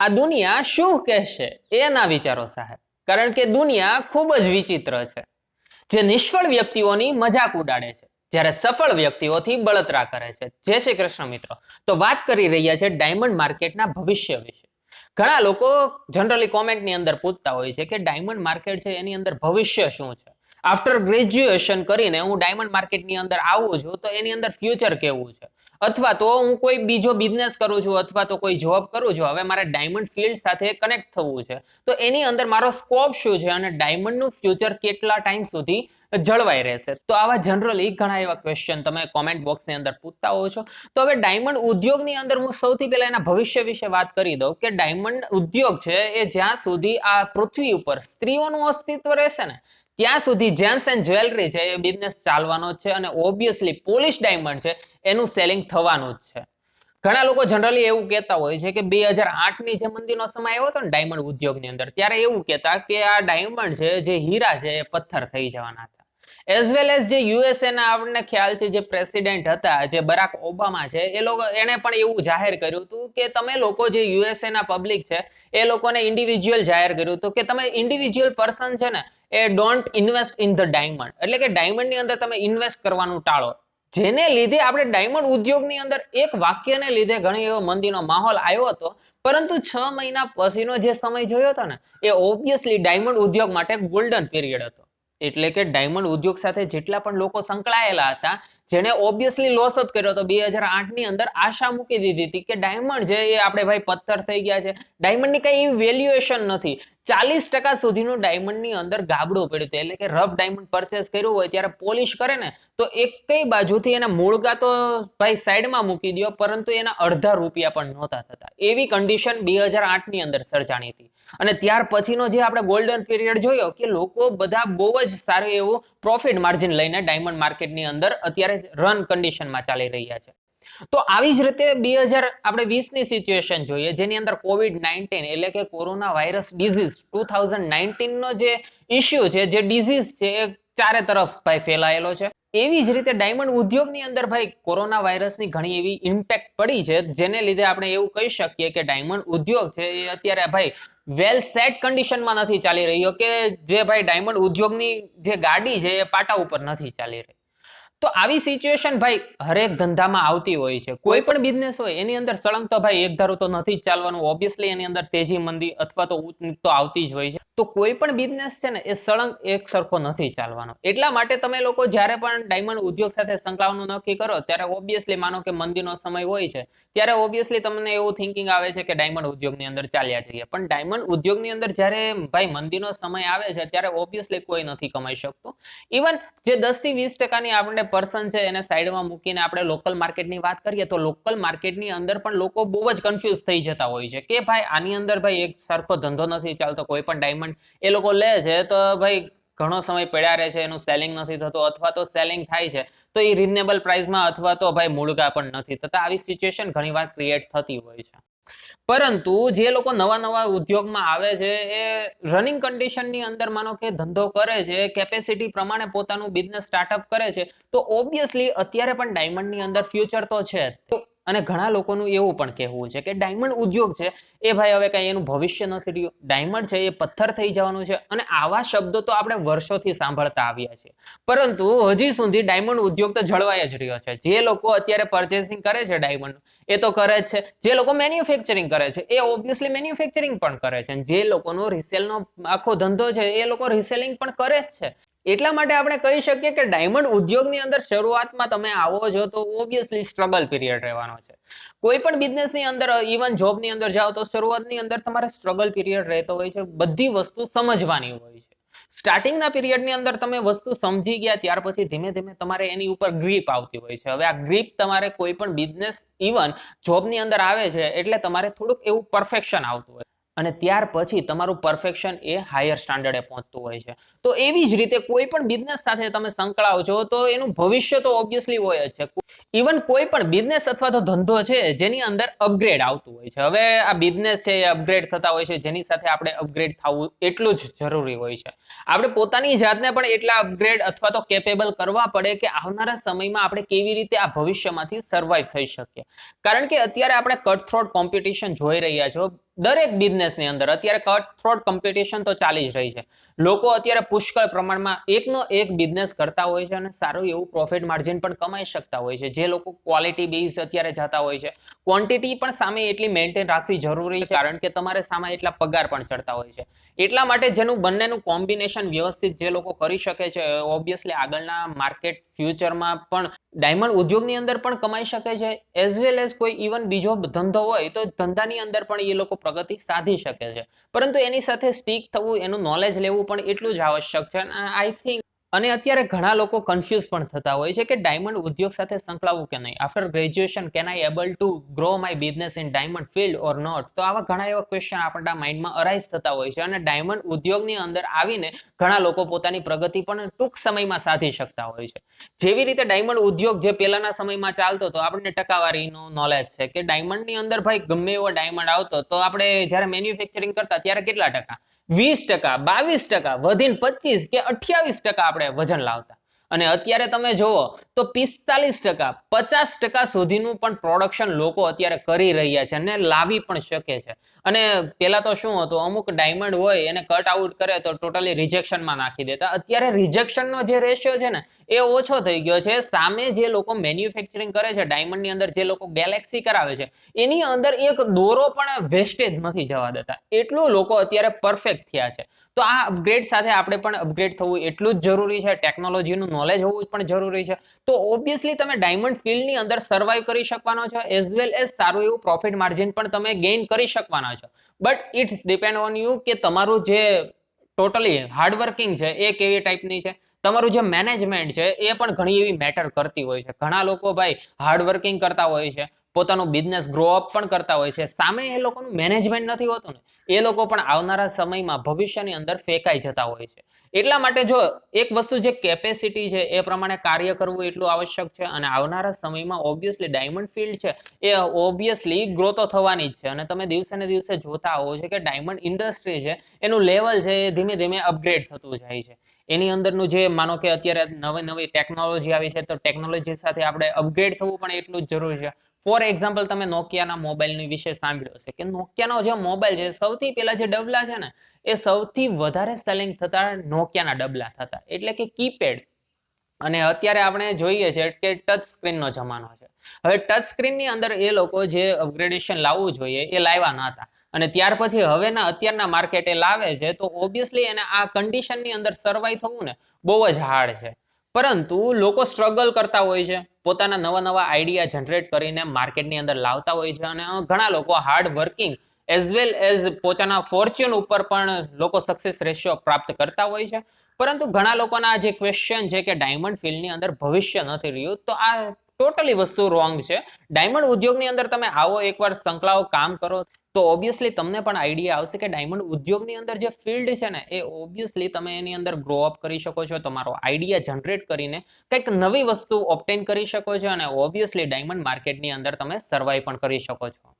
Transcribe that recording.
આ દુનિયા શું કહેશે એના વિચારો સાહેબ, કારણ કે દુનિયા ખૂબ જ વિચિત્ર છે, જે નિષ્ફળ વ્યક્તિઓની મજાક ઉડાડે છે, જ્યારે સફળ વ્યક્તિઓથી બળતરા કરે છે. જય શ્રી કૃષ્ણ મિત્રો. તો વાત કરી રહ્યા છે ડાયમંડ માર્કેટના ભવિષ્ય વિશે. ઘણા લોકો જનરલી કોમેન્ટની અંદર પૂછતા હોય છે કે ડાયમંડ માર્કેટ છે એની અંદર ભવિષ્ય શું છે. આફ્ટર ગ્રેજ્યુએશન કરીને હું ડાયમંડ માર્કેટની અંદર આવું છું તો એની અંદર ફ્યુચર કેવું છે, અથવા તો હું કોઈ બીજો બિઝનેસ કરું છું અથવા તો કોઈ જોબ કરું છું, હવે મારે ડાયમંડ ફિલ્ડ સાથે કનેક્ટ થવું છે તો એની અંદર મારો સ્કોપ શું છે અને ડાયમંડનું ફ્યુચર કેટલા ટાઈમ સુધી જળવાઈ રહેશે. તો આવા જનરલી ઘણા એવા ક્વેશ્ચન તમે કોમેન્ટ બોક્સની અંદર પૂછતા હો છો. તો હવે ડાયમંડ ઉદ્યોગની અંદર હું સૌથી પહેલા એના ભવિષ્ય વિશે વાત કરી દઉં કે ડાયમંડ ઉદ્યોગ છે એ જ્યાં સુધી આ પૃથ્વી ઉપર સ્ત્રીઓનું અસ્તિત્વ રહેશે ને ત્યાં સુધી જેમ્સ એન્ડ જ્વેલરી છે એ બિઝનેસ ચાલવાનો જ છે અને ઓબ્વિયસલી પોલિશ ડાયમંડ છે એનું સેલિંગ થવાનું જ છે. ઘણા લોકો જનરલી એવું કહેતા હોય છે કે 2008ની જે મંદીનો સમય આવ્યો હતો ને ડાયમંડ ઉદ્યોગની અંદર, ત્યારે એવું કહેતા કે આ ડાયમંડ છે જે હીરા છે એ પથ્થર થઈ જવાના હતા. એઝ વેલ એઝ જે યુએસએ ના આપણને ખ્યાલ છે જે પ્રેસિડેન્ટ હતા જે બરાક ઓબામા છે એ લોકો એને પણ એવું જાહેર કર્યું હતું કે તમે લોકો જે યુએસએ ના પબ્લિક છે એ લોકોને ઇન્ડિવિજ્યુઅલ જાહેર કર્યું હતું કે તમે ઇન્ડિવિજ્યુઅલ પર્સન છે ને એ don't invest in the diamond, એટલે કે ડાયમંડની અંદર તમે ઇન્વેસ્ટ કરવાનું ટાળો. જેને લીધે આપણે ડાયમંડ ઉદ્યોગની અંદર એક વાક્યને લીધે ઘણી એવો મંદીનો માહોલ આવ્યો હતો, પરંતુ 6 મહિના પછીનો જે સમય જોયો હતો ને એ ઓબ્વિયસલી ડાયમંડ ઉદ્યોગ માટે ગોલ્ડન પીરિયડ હતો. એટલે કે ડાયમંડ ઉદ્યોગ સાથે જેટલા પણ લોકો સંકળાયેલા હતા જેને ઓબ્વિયસલી લોસ જ કર્યો હતો 2008ની અંદર, આશા મૂકી દીધી હતી કે ડાયમંડ છે એ આપણે ભાઈ પથ્થર થઈ ગયા છે, ડાયમંડની કઈ એવી વેલ્યુએશન નથી. 40% સુધીનું ડાયમંડની અંદર ગાબડું પડ્યું હતું. એટલે કે રફ ડાયમંડ પરચેસ કર્યું હોય ત્યારે પોલિશ કરે ને તો એક કઈ બાજુથી એના મૂળગા તો ભાઈ સાઈડમાં મૂકી દો, પરંતુ એના અડધા રૂપિયા પણ નહોતા થતા. એવી કન્ડિશન 2008ની અંદર સર્જાણી હતી. અને ત્યાર પછીનો જે આપણે ગોલ્ડન પીરિયડ જોયો કે લોકો બધા બહુ જ સારું એવું પ્રોફિટ માર્જિન લઈને ડાયમંડ માર્કેટની અંદર અત્યારે રન કન્ડિશનમાં ચાલી રહ્યા છે. તો આવી જ રીતે 2020ની સિચ્યુએશન જોઈએ જેની અંદર COVID-19 એટલે કે કોરોના વાયરસ ડિઝીઝ 2019નો જે ઇશ્યુ છે, જે ડિઝીઝ છે એ ચારે તરફ ભાઈ ફેલાયેલો છે. એવી જ રીતે ડાયમંડ ઉદ્યોગની અંદર ભાઈ કોરોના વાયરસની ઘણી એવી ઇમ્પેક્ટ પડી છે જેને લીધે આપણે એવું કહી શકીએ કે ડાયમંડ ઉદ્યોગ છે એ અત્યારે ભાઈ વેલ સેટ કન્ડિશનમાં નથી ચાલી રહ્યો, કે જે ભાઈ ડાયમંડ ઉદ્યોગની જે ગાડી છે એ પાટા ઉપર નથી ચાલી રહી. તો આવી સિચ્યુએશન ભાઈ હરેક ધંધામાં આવતી હોય છે. કોઈ પણ બિઝનેસ હોય એની અંદર સળંગ તો ભાઈ એક ધારું તો નથી જ ચાલવાનું. ઓબ્વિયસલી એની અંદર તેજી મંદી અથવા તો ઉચ્ચ નીચ તો આવતી જ હોય છે. તો કોઈ પણ બિઝનેસ છે ને એ સળંગ એક સરખો નથી ચાલવાનો. એટલા માટે તમે લોકો જ્યારે પણ ડાયમંડ ઉદ્યોગ સાથે સંકળાવાનું નક્કી કરો ત્યારે ઓબ્વિયસલી માનો કે મંદીનો સમય હોય છે ત્યારે ઓબ્વિયસલી તમને એવું થિંકિંગ આવે છે કે ડાયમંડ ઉદ્યોગની અંદર ચાલ્યા જઈએ. પણ ડાયમંડ ઉદ્યોગની અંદર જ્યારે ભાઈ મંદીનો સમય આવે છે ત્યારે ઓબ્વિયસલી કોઈ નથી કમાઈ શકતું. ઇવન જે 10 થી 20% આપણે પર્સન છે એને સાઈડમાં મૂકીને આપણે લોકલ માર્કેટની વાત કરીએ તો લોકલ માર્કેટની અંદર પણ લોકો બહુ જ કન્ફ્યુઝ થઈ જતા હોય છે કે ભાઈ આની અંદર ભાઈ એક સરખો ધંધો નથી ચાલતો. કોઈ પણ ડાયમંડ એ લોકો લે છે તો ભાઈ ઘણો સમય પડ્યા રહે છે, એનું સેલિંગ નથી થતું, અથવા તો સેલિંગ થાય છે તો એ રિઝનેબલ પ્રાઇસમાં અથવા તો ભાઈ મૂળગા પણ નથી થતા. આવી સિચ્યુએશન ઘણીવાર ક્રિએટ થતી હોય છે. પરંતુ જે લોકો નવા ઉદ્યોગમાં આવે છે એ રનિંગ કન્ડિશનની અંદર માનો કે ધંધો કરે છે, કેપેસિટી પ્રમાણે પોતાનું બિઝનેસ સ્ટાર્ટઅપ કરે છે, તો ઓબ્વિયસલી અત્યારે પણ ડાયમંડની અંદર ફ્યુચર તો છે. અને ઘણા લોકોનું એવું પણ કહેવું છે કે ડાયમંડ ઉદ્યોગ છે એ ભાઈ હવે કઈ એનું ભવિષ્ય નથી રહ્યું, ડાયમંડ છે એ પથ્થર થઈ જવાનું છે. અને આવા શબ્દો તો આપણે વર્ષોથી સાંભળતા આવ્યા છીએ, પરંતુ હજી સુધી ડાયમંડ ઉદ્યોગ તો જળવાઈ જ રહ્યો છે. જે લોકો અત્યારે પરચેસિંગ કરે છે ડાયમંડ એ તો કરે જ છે, જે લોકો મેન્યુફેક્ચરિંગ કરે છે એ ઓબ્વિયસલી મેન્યુફેક્ચરિંગ પણ કરે છે, જે લોકોનો રિસેલનો આખો ધંધો છે એ લોકો રિસેલિંગ પણ કરે જ છે. એટલા માટે આપણે કહી શકીએ કે ડાયમંડ ઉદ્યોગની અંદર શરૂઆતમાં તમે આવો છો તો ઓબ્વિયસલી સ્ટ્રગલ પીરિયડ રહેવાનો છે. કોઈ પણ બિઝનેસની અંદર ઇવન જોબની અંદર જાઓ તો શરૂઆતની અંદર તમારે સ્ટ્રગલ પીરિયડ રહેતો હોય છે. બધી વસ્તુ સમજવાની હોય છે. સ્ટાર્ટિંગના પીરિયડની અંદર તમે વસ્તુ સમજી ગયા ત્યાર પછી ધીમે ધીમે તમારે એની ઉપર ગ્રીપ આવતી હોય છે. હવે આ ગ્રીપ તમારે કોઈ પણ બિઝનેસ ઇવન જોબની અંદર આવે છે એટલે તમારે થોડુંક એવું પરફેક્શન આવતું હોય અને ત્યાર પછી તમારું પરફેક્શન એ હાયર સ્ટાન્ડર્ડે પહોંચતું હોય છે. તો એવી જ રીતે કોઈ પણ બિઝનેસ સાથે તમે સંકળાવ છો તો એનું ભવિષ્ય તો ઓબ્વિયસલી હોય જ છે. ઇવન કોઈ પણ બિઝનેસ અથવા તો ધંધો છે જેની અંદર અપગ્રેડ આવતું હોય છે. હવે આ બિઝનેસ છે એ અપગ્રેડ થતા હોય છે, જેની સાથે આપણે અપગ્રેડ થવું એટલું જ જરૂરી હોય છે. આપણે પોતાની જાતને પણ એટલા અપગ્રેડ અથવા તો કેપેબલ કરવા પડે કે આવનારા સમયમાં આપણે કેવી રીતે આ ભવિષ્યમાંથી સર્વાઈવ થઈ શકીએ. કારણ કે અત્યારે આપણે કટ થ્રોટ કોમ્પિટિશન જોઈ રહ્યા છો. દરેક બિઝનેસની અંદર અત્યારે કટ થ્રોટ કોમ્પિટિશન તો ચાલી જ રહી છે. લોકો અત્યારે પુષ્કળ પ્રમાણમાં એકનો એક બિઝનેસ કરતા હોય છે અને સારું એવું પ્રોફિટ માર્જિન પણ કમાઈ શકતા હોય છે. જે લોકો ક્વોલિટી બેઝ અત્યારે જતા હોય છે, ક્વોન્ટિટી પણ સામે એટલી મેન્ટેન રાખવી જરૂરી છે, કારણ કે તમારે સામે એટલા પગાર પણ ચડતા હોય છે. એટલા માટે જેનું બંનેનું કોમ્બિનેશન વ્યવસ્થિત જે લોકો કરી શકે છે, ઓબ્વિયસલી આગળના માર્કેટ ફ્યુચરમાં પણ ડાયમંડ ઉદ્યોગની અંદર પણ કમાઈ શકે છે, એઝ વેલ એઝ કોઈ ઇવન બીજો ધંધો હોય તો ધંધાની અંદર પણ એ લોકો પ્રગતિ સાધી શકે છે. પરંતુ એની સાથે સ્ટીક થવું, એનું નોલેજ લેવું પણ એટલું જ આવશ્યક છે. આઈ થિંક અને અત્યારે ઘણા લોકો કન્ફ્યુઝ પણ થતા હોય છે કે ડાયમંડ ઉદ્યોગ સાથે સંકળાવવું કે નહીં. After graduation can I able to grow my business in diamond field or not? તો આવા ઘણા એવા ક્વેશ્ચન આપણા માઇન્ડમાં અરાઇઝ થતા હોય છે અને ડાયમંડ ઉદ્યોગની અંદર આવીને ઘણા લોકો પોતાની પ્રગતિ પણ ટૂંક સમયમાં સાધી શકતા હોય છે. જેવી રીતે ડાયમંડ ઉદ્યોગ જે પહેલાના સમયમાં ચાલતો હતો, આપણને ટકાવારીનું નોલેજ છે કે ડાયમંડની અંદર ભાઈ ગમે એવો ડાયમંડ આવતો તો આપણે જ્યારે મેન્યુફેક્ચરિંગ કરતા ત્યારે કેટલા ટકા? 20%, 22%, વધીને 25 કે 28% આપણે વજન લાવતા. અને અત્યારે તમે જુઓ તો 45%, 50% સુધીનું પણ પ્રોડક્શન લોકો અત્યારે કરી રહ્યા છે અને લાવી પણ શકે છે. અને પેલા તો શું હતું, અમુક ડાયમંડ હોય એને કટ આઉટ કરે તો ટોટલી રિજેક્શનમાં નાખી દેતા. અત્યારે રિજેક્શનનો જે રેશિયો છે ને એ ઓછો થઈ ગયો છે. સામે જે લોકો મેન્યુફેક્ચરિંગ કરે છે, ડાયમંડની અંદર જે લોકો ગેલેક્સી કરાવે છે, એની અંદર એક દોરો પણ વેસ્ટેજ નથી જવા દેતા. એટલું લોકો અત્યારે પરફેક્ટ થયા છે. તો આ અપગ્રેડ સાથે આપણે પણ અપગ્રેડ થવું એટલું જ જરૂરી છે. ટેકનોલોજીનું નોલેજ હોવું પણ જરૂરી છે. તો ઓબ્વિયસલી તમે ડાયમંડ ફિલ્ડની અંદર સર્વાઈવ કરી શકવાનો છો, એઝ વેલ એઝ સારું એવું પ્રોફિટ માર્જિન પણ તમે ગેઇન કરી શકવાના છો. But it's depend on you કે તમારું જે ટોટલી હાર્ડવર્કિંગ છે એ કેવી ટાઈપની છે. તમારું જે મેનેજમેન્ટ છે એ પણ ઘણી એવી મેટર કરતી હોય છે. ઘણા લોકો ભાઈ હાર્ડવર્કિંગ કરતા હોય છે, પોતાનું બિઝનેસ ગ્રો અપ પણ કરતા હોય છે, સામે એ લોકોનું મેનેજમેન્ટ નથી હોતું ને, એ લોકો પણ આવનારા સમયમાં ભવિષ્યની અંદર ફેંકાઈ જતા હોય છે. એટલા માટે જો એક વસ્તુ જે કેપેસિટી છે એ પ્રમાણે કાર્ય કરવું એટલું આવશ્યક છે. અને આવનારા સમયમાં ઓબ્વિયસલી ડાયમંડ ફિલ્ડ છે એ ઓબ્વિયસલી ગ્રો તો થવાની જ છે. અને તમે દિવસે ને દિવસે જોતા આવો છો કે ડાયમંડ ઇન્ડસ્ટ્રી છે એનું લેવલ છે એ ધીમે ધીમે અપગ્રેડ થતું જાય છે. એની અંદરનું જે માનો કે અત્યારે નવી નવી ટેકનોલોજી આવી છે, તો ટેકનોલોજી સાથે આપણે અપગ્રેડ થવું પણ એટલું જ જરૂરી છે. ફોર એક્ઝામ્પલ, તમે નોકિયાના મોબાઈલની વિશે સાંભળ્યો હશે કે નોકિયાનો જે મોબાઈલ છે, સૌથી પહેલા જે ડબલા છે ને એ સૌથી વધારે સેલિંગ થતા નોકિયાના ડબલા થતા, એટલે કે કીપેડ. અને અત્યારે આપણે જોઈએ છે કે ટચ સ્ક્રીનનો જમાનો છે. હવે ટચ સ્ક્રીનની અંદર એ લોકો જે અપગ્રેડેશન લાવવું જોઈએ એ લાવ્યા નહોતા. અને ત્યાર પછી હવેના અત્યારના માર્કેટે લાવે છે, તો ઓબ્વિયસલી એને આ કન્ડિશનની અંદર સર્વાઈવ થવું ને બહુ જ હાર્ડ છે. પરંતુ લોકો સ્ટ્રગલ કરતા હોય છે, પોતાના નવા નવા આઈડિયા જનરેટ કરીને માર્કેટની અંદર લાવતા હોય છે. અને ઘણા લોકો hard working as well as પોતાના ફોર્ચ્યુન ઉપર પણ લોકો સક્સેસ રેશિયો પ્રાપ્ત કરતા હોય છે. પરંતુ ઘણા લોકોના જે ક્વેશ્ચન છે કે ડાયમંડ ફિલ્ડની અંદર ભવિષ્ય નથી રહ્યું, તો આ ટોટલી વસ્તુ રોંગ છે. ડાયમંડ ઉદ્યોગની અંદર તમે આવો એકવાર સંકળાવો, કામ કરો, તો ઓબ્વિયસલી તમને પણ આઈડિયા આવશે કે ડાયમંડ ઉદ્યોગની અંદર જે ફિલ્ડ છે ને એ ઓબ્વિયસલી તમે એની અંદર ગ્રો અપ કરી શકો છો, તમારો આઈડિયા જનરેટ કરીને કંઈક નવી વસ્તુ ઓબ્ટેન કરી શકો છો અને ઓબ્વિયસલી ડાયમંડ માર્કેટની અંદર તમે સર્વાઈવ પણ કરી શકો છો.